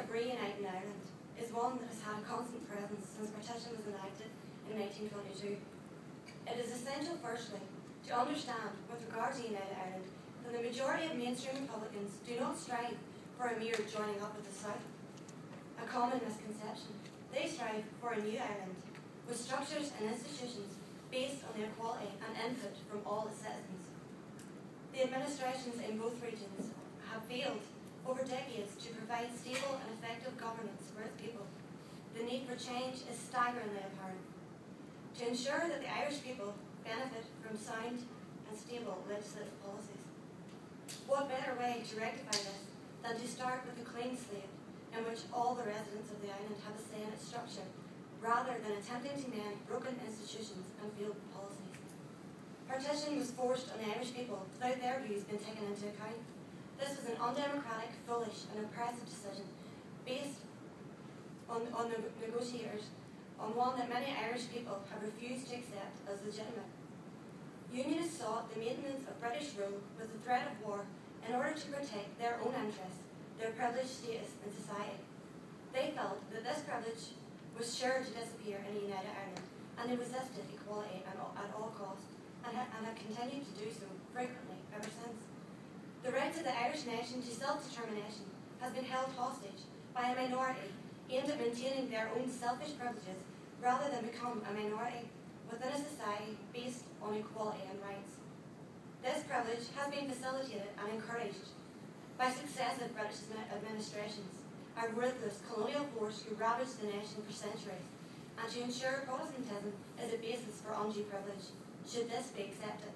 of reuniting Ireland is one that has had a constant presence since partition was enacted in 1922. It is essential, firstly, to understand, with regard to United Ireland, that the majority of mainstream Republicans do not strive for a mere joining up with the South, a common misconception. They strive for a new Ireland, with structures and institutions based on the equality and input from all its citizens. The administrations in both regions have failed over decades to provide stable and effective governance for its people. The need for change is staggeringly apparent. To ensure that the Irish people benefit from sound and stable legislative policies. What better way to rectify this than to start with a clean slate in which all the residents of the island have a say in its structure, rather than attempting to mend broken institutions and failed policies. Partition was forced on the Irish people without their views being taken into account. This was an undemocratic, foolish and oppressive decision based on the negotiators, on one that many Irish people have refused to accept as legitimate. Unionists sought the maintenance of British rule with the threat of war in order to protect their own interests, their privileged status in society. They felt that this privilege was sure to disappear in a united Ireland, and they resisted equality at all costs, and have continued to do so frequently ever since. The right of the Irish nation to self-determination has been held hostage by a minority aimed at maintaining their own selfish privileges rather than become a minority within a society based on equality and rights. This privilege has been facilitated and encouraged by successive British administrations, a ruthless colonial force who ravaged the nation for centuries, and to ensure Protestantism is a basis for undue privilege, should this be accepted.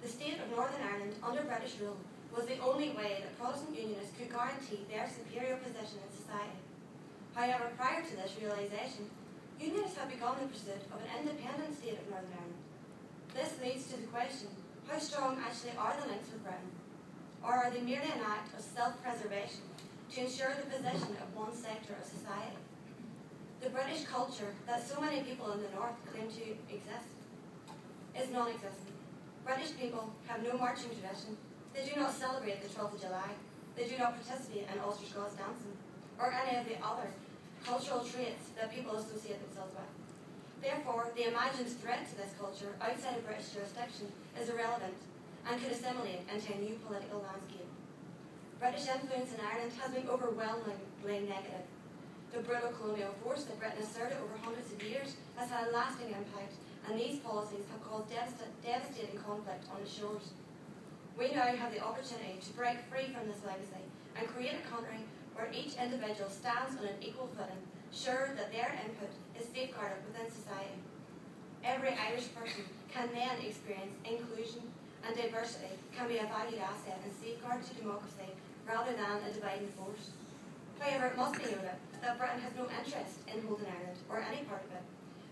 The state of Northern Ireland under British rule was the only way that Protestant Unionists could guarantee their superior position in society. However, prior to this realisation, Unionists had begun the pursuit of an independent state of Northern Ireland. This leads to the question, how strong actually are the links with Britain? Or are they merely an act of self-preservation to ensure the position of one sector of society? The British culture that so many people in the north claim to exist is non-existent. British people have no marching tradition. They do not celebrate the 12th of July. They do not participate in Ulster Scots dancing, or any of the other cultural traits that people associate themselves with. Therefore, the imagined threat to this culture outside of British jurisdiction is irrelevant and could assimilate into a new political landscape. British influence in Ireland has been overwhelmingly negative. The brutal colonial force that Britain asserted over hundreds of years has had a lasting impact, and these policies have caused devastating conflict on its shores. We now have the opportunity to break free from this legacy and create a country where each individual stands on an equal footing, sure that their input is safeguarded within society. Every Irish person can then experience inclusion, and diversity can be a valued asset and safeguard to democracy rather than a dividing force. However, it must be noted that Britain has no interest in holding Ireland, or any part of it.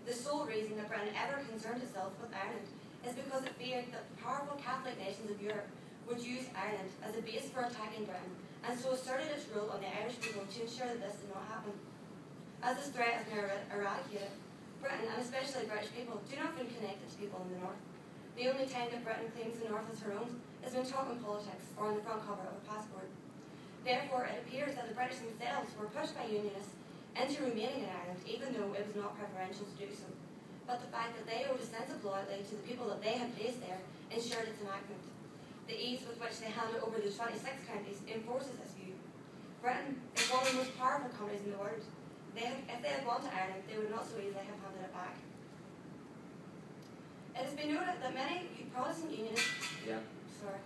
The sole reason that Britain ever concerned itself with Ireland is because it feared that the powerful Catholic nations of Europe would use Ireland as a base for attacking Britain, and so asserted its rule on the Irish people to ensure that this did not happen. As this threat is now eradicated, Britain, and especially British people, do not feel connected to people in the north. The only time that Britain claims the north as her own is when talking politics or on the front cover of a passport. Therefore, it appears that the British themselves were pushed by Unionists into remaining in Ireland, even though it was not preferential to do so. But the fact that they owed a sense of loyalty to the people that they had placed there ensured its enactment. The ease with which they handed over the 26 counties enforces this view. Britain is one of the most powerful countries in the world. If they had gone to Ireland, they would not so easily have handed it back. It has been noted that many Protestant Unionists... Yeah. Sorry.